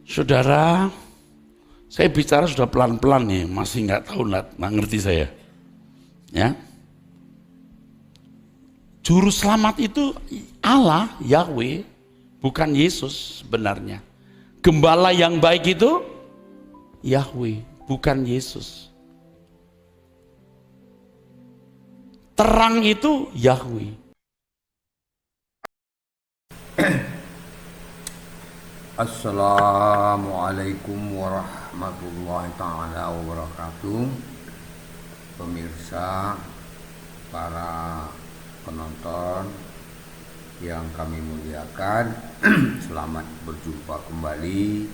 Saudara, saya bicara sudah pelan-pelan nih, masih nggak tahu, nggak ngerti saya. Ya, Juru selamat itu Allah, Yahweh, bukan Yesus sebenarnya. Gembala yang baik itu Yahweh, bukan Yesus. Terang itu Yahweh. Assalamualaikum warahmatullahi ta'ala wabarakatuh. Pemirsa, para penonton yang kami muliakan, selamat berjumpa kembali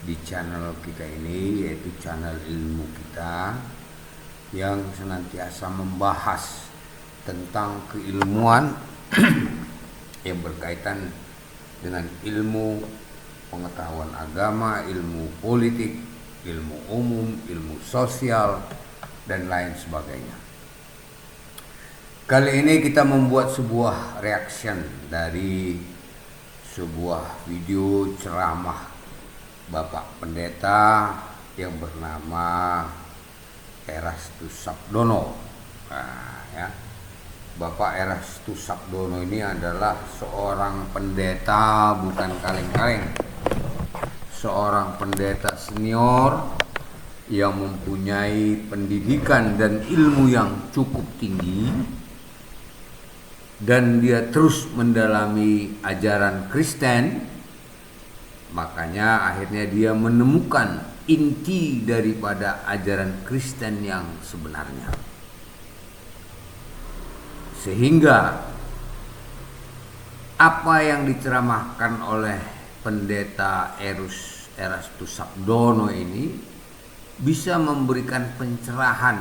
di channel kita ini, yaitu channel ilmu kita yang senantiasa membahas tentang keilmuan yang berkaitan dengan ilmu pengetahuan agama, ilmu politik, ilmu umum, ilmu sosial, dan lain sebagainya. Kali ini kita membuat sebuah reaction dari sebuah video ceramah Bapak Pendeta yang bernama Erastus Sabdono. Nah, ya. Bapak Erastus Sabdono ini adalah seorang pendeta bukan kaleng-kaleng, seorang pendeta senior yang mempunyai pendidikan dan ilmu yang cukup tinggi, dan dia terus mendalami ajaran Kristen. Makanya akhirnya dia menemukan inti daripada ajaran Kristen yang sebenarnya. Sehingga apa yang diceramahkan oleh pendeta Erastus Sabdono ini bisa memberikan pencerahan,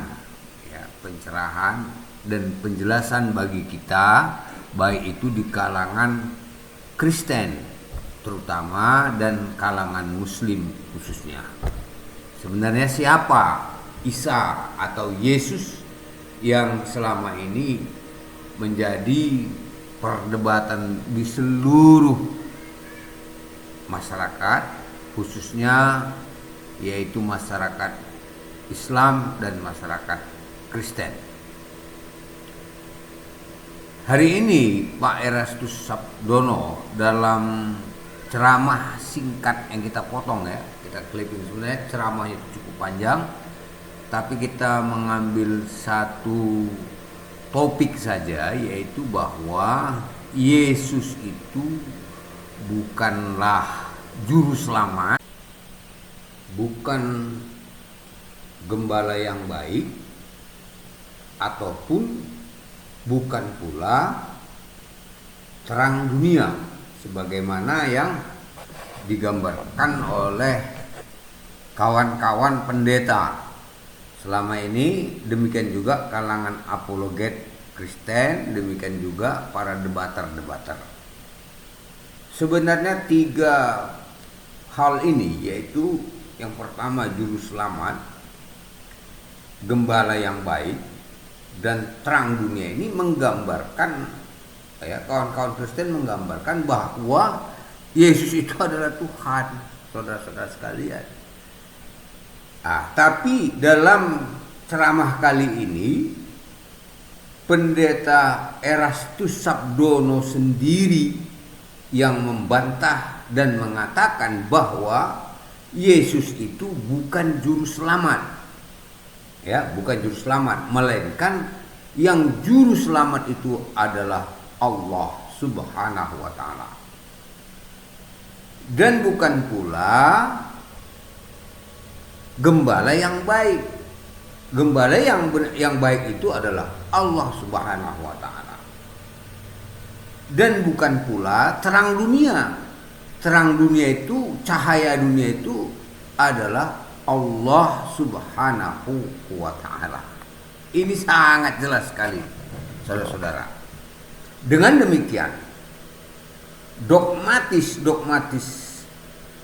ya, pencerahan dan penjelasan bagi kita, baik itu di kalangan Kristen terutama dan kalangan Muslim khususnya. Sebenarnya siapa Isa atau Yesus yang selama ini menjadi perdebatan di seluruh masyarakat, khususnya yaitu masyarakat Islam dan masyarakat Kristen. Hari ini Pak Erastus Sabdono dalam ceramah singkat yang kita potong, ya, kita clipping, sebenarnya ceramahnya itu cukup panjang, tapi kita mengambil satu topik saja, yaitu bahwa Yesus itu bukanlah juru selamat, bukan gembala yang baik, ataupun bukan pula terang dunia sebagaimana yang digambarkan oleh kawan-kawan pendeta selama ini. Demikian juga kalangan apologet Kristen, demikian juga para debater-debater. Sebenarnya tiga hal ini, yaitu yang pertama juru selamat, gembala yang baik, dan terang dunia, ini menggambarkan, ya, kawan-kawan Kristen menggambarkan bahwa Yesus itu adalah Tuhan, saudara-saudara sekalian. Tapi dalam ceramah kali ini Pendeta Erastus Sabdono sendiri yang membantah dan mengatakan bahwa Yesus itu bukan juru selamat, ya, bukan juru selamat, melainkan yang juru selamat itu adalah Allah Subhanahu wa taala. Dan bukan pula gembala yang baik. Gembala yang baik itu adalah Allah Subhanahu wa taala. Dan bukan pula terang dunia. Terang dunia itu, cahaya dunia itu adalah Allah Subhanahu wa taala. Ini sangat jelas sekali, saudara-saudara. Dengan demikian, dogmatis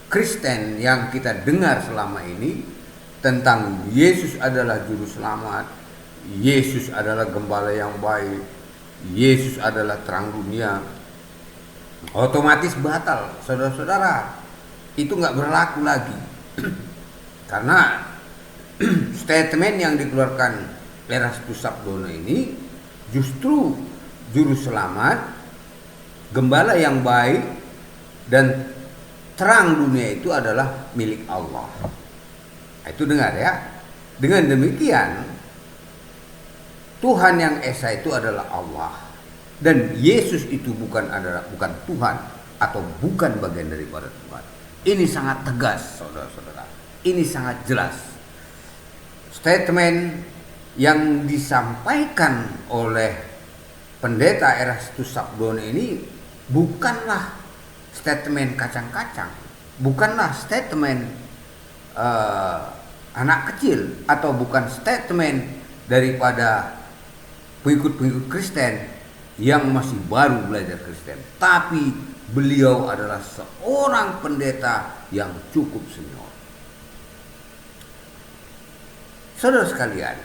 Kristen yang kita dengar selama ini tentang Yesus adalah juru selamat, Yesus adalah gembala yang baik, Yesus adalah terang dunia, otomatis batal, saudara-saudara. itu nggak berlaku lagi. Karena statement yang dikeluarkan Erastus Sabdono ini justru juru selamat, gembala yang baik dan terang dunia itu adalah milik Allah. Itu dengar ya. Dengan demikian Tuhan yang esa itu adalah Allah dan Yesus itu bukan Tuhan atau bukan bagian daripada Tuhan. Ini sangat tegas, saudara-saudara. Ini sangat jelas. Statement yang disampaikan oleh Pendeta Erastus Sabdono ini bukanlah statement kacang-kacang, bukanlah statement anak kecil, atau bukan statement daripada pengikut-pengikut Kristen yang masih baru belajar Kristen, tapi beliau adalah seorang pendeta yang cukup senior. Saudara sekalian,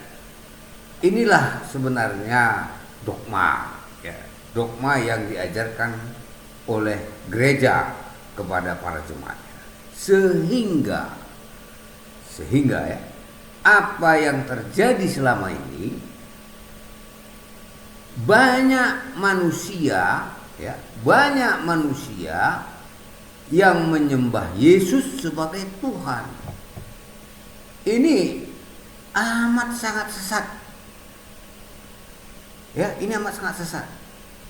inilah sebenarnya dogma, ya, dogma yang diajarkan oleh gereja kepada para jemaatnya, sehingga ya, apa yang terjadi selama ini, banyak manusia yang menyembah Yesus sebagai Tuhan. Ini amat sangat sesat. Ya, ini amat sangat sesat.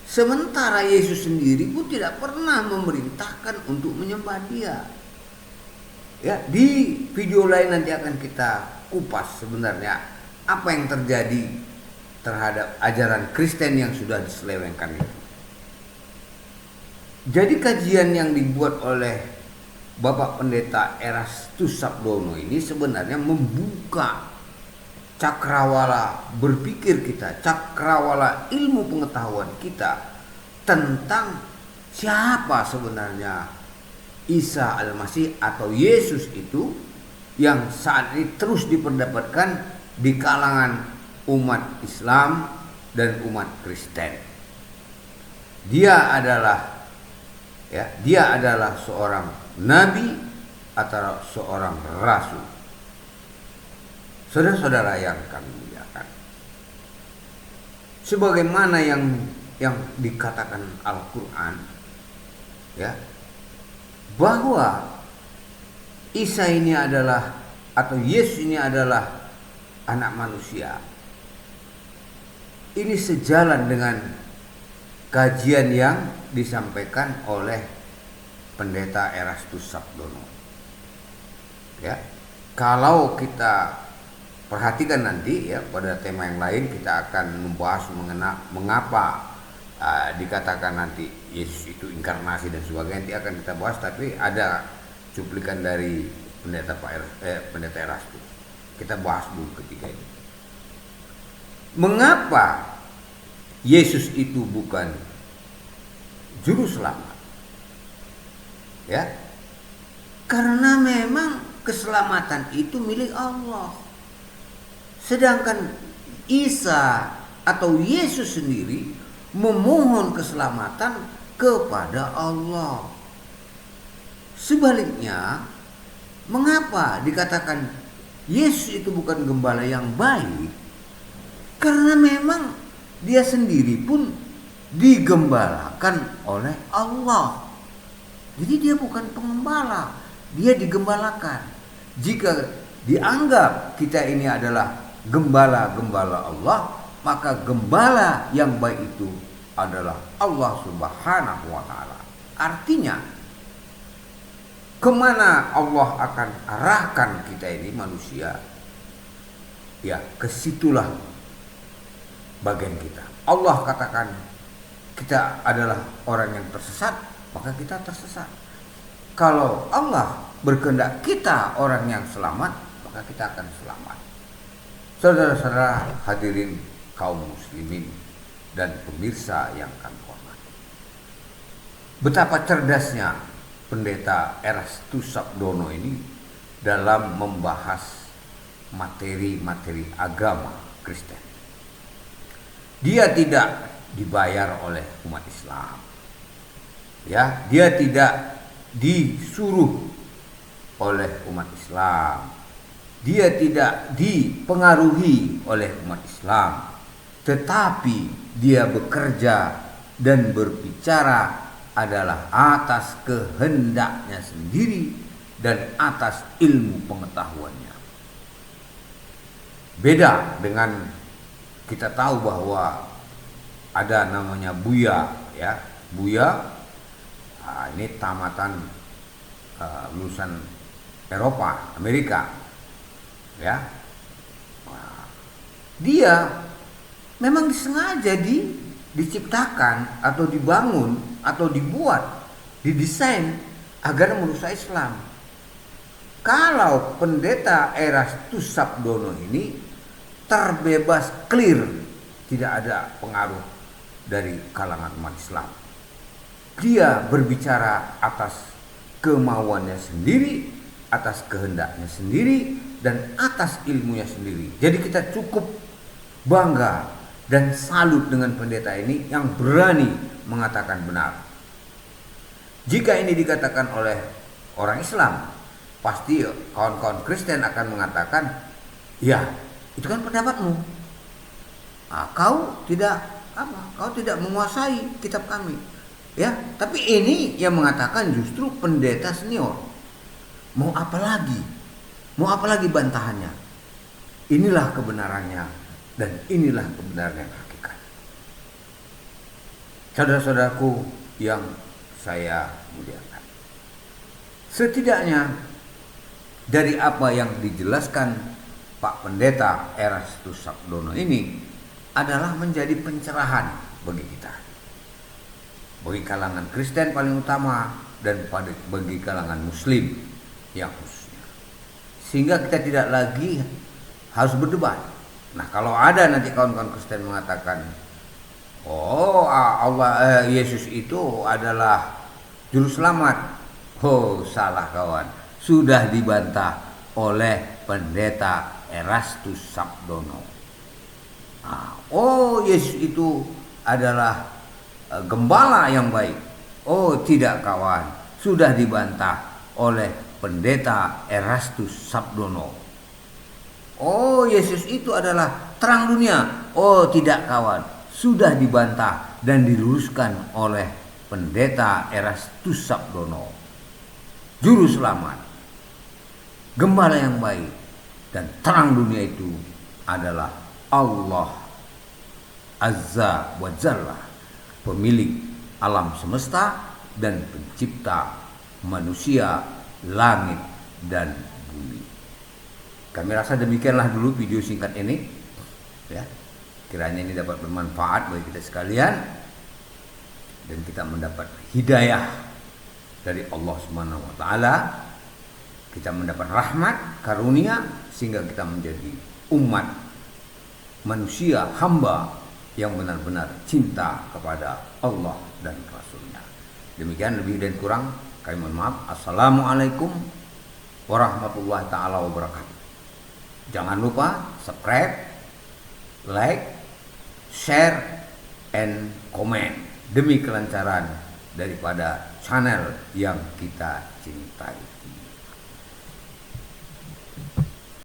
Sementara Yesus sendiri pun tidak pernah memerintahkan untuk menyembah Dia. Ya, di video lain nanti akan kita kupas sebenarnya apa yang terjadi terhadap ajaran Kristen yang sudah diselewengkan itu. Jadi kajian yang dibuat oleh Bapak Pendeta Erastus Sabdono ini sebenarnya membuka cakrawala berpikir kita, cakrawala ilmu pengetahuan kita tentang siapa sebenarnya Isa Al-Masih atau Yesus itu, yang saat ini terus diperdapatkan di kalangan umat Islam dan umat Kristen. Dia adalah seorang nabi atau seorang rasul. Saudara-saudara yang kami muliakan, sebagaimana yang dikatakan Al-Quran, ya, bahwa Isa ini adalah, atau Yesus ini adalah anak manusia. Ini sejalan dengan kajian yang disampaikan oleh Pendeta Erastus Sabdono. Ya, kalau kita perhatikan nanti ya, pada tema yang lain kita akan membahas mengapa dikatakan nanti Yesus itu inkarnasi dan sebagainya, nanti akan kita bahas, tapi ada cuplikan dari Pendeta Erastus. Kita bahas dulu ketiga ini. Mengapa Yesus itu bukan juru selamat? Ya, karena memang keselamatan itu milik Allah. Sedangkan Isa atau Yesus sendiri memohon keselamatan kepada Allah. Sebaliknya, mengapa dikatakan Yesus itu bukan gembala yang baik? Karena memang dia sendiri pun digembalakan oleh Allah. Jadi dia bukan pengembala, dia digembalakan. Jika dianggap kita ini adalah gembala-gembala Allah, maka gembala yang baik itu adalah Allah Subhanahu wa Ta'ala. Artinya, kemana Allah akan arahkan kita ini manusia, ya, kesitulah bagian kita. Allah katakan kita adalah orang yang tersesat, maka kita tersesat. Kalau Allah berkehendak kita orang yang selamat, maka kita akan selamat. Saudara-saudara hadirin kaum muslimin dan pemirsa yang kami hormati, betapa cerdasnya Pendeta Erastus Sabdono ini dalam membahas materi-materi agama Kristen. Dia tidak dibayar oleh umat Islam. Ya, dia tidak disuruh oleh umat Islam. Dia tidak dipengaruhi oleh umat Islam, tetapi dia bekerja dan berbicara adalah atas kehendaknya sendiri dan atas ilmu pengetahuannya. Beda dengan kita tahu bahwa ada namanya Buya, ya. Buya ini tamatan lulusan Eropa, Amerika, ya. Dia memang disengaja diciptakan atau dibangun atau dibuat, didesain agar merusak Islam. Kalau pendeta Erastus Sabdono ini terbebas, clear, tidak ada pengaruh dari kalangan umat Islam. Dia berbicara atas kemauannya sendiri, atas kehendaknya sendiri, dan atas ilmunya sendiri. Jadi kita cukup bangga dan salut dengan pendeta ini yang berani mengatakan benar. Jika ini dikatakan oleh orang Islam, pasti kawan-kawan Kristen akan mengatakan, ya itu kan pendapatmu. Kau tidak menguasai kitab kami. Ya, tapi ini yang mengatakan justru pendeta senior. Mau apa lagi? Mau apa lagi bantahannya? Inilah kebenarannya dan inilah kebenaran yang hakikat. Saudara-saudaraku yang saya muliakan, setidaknya dari apa yang dijelaskan Pak Pendeta Erastus Sabdono ini adalah menjadi pencerahan bagi kita, bagi kalangan Kristen paling utama dan bagi kalangan Muslim yang khususnya, sehingga kita tidak lagi harus berdebat. Nah, kalau ada nanti kawan-kawan Kristen mengatakan, oh Yesus itu adalah juru selamat, salah kawan, sudah dibantah oleh Pendeta Erastus Sabdono. Yesus itu adalah gembala yang baik. Tidak kawan, sudah dibantah oleh Pendeta Erastus Sabdono. Yesus itu adalah terang dunia. Tidak kawan, sudah dibantah dan diluruskan oleh Pendeta Erastus Sabdono. Juru selamat, gembala yang baik dan terang dunia itu adalah Allah Azza wa Jalla, pemilik alam semesta dan pencipta manusia, langit dan bumi. Kami rasa demikianlah dulu video singkat ini, ya. Kiranya ini dapat bermanfaat bagi kita sekalian dan kita mendapat hidayah dari Allah Subhanahu wa taala. Kita mendapat rahmat, karunia, sehingga kita menjadi umat manusia, hamba yang benar-benar cinta kepada Allah dan Rasulnya. Demikian, lebih dan kurang kami mohon maaf. Assalamualaikum warahmatullahi ta'ala wabarakatuh. Jangan lupa subscribe, like, share, and comment demi kelancaran daripada channel yang kita cintai.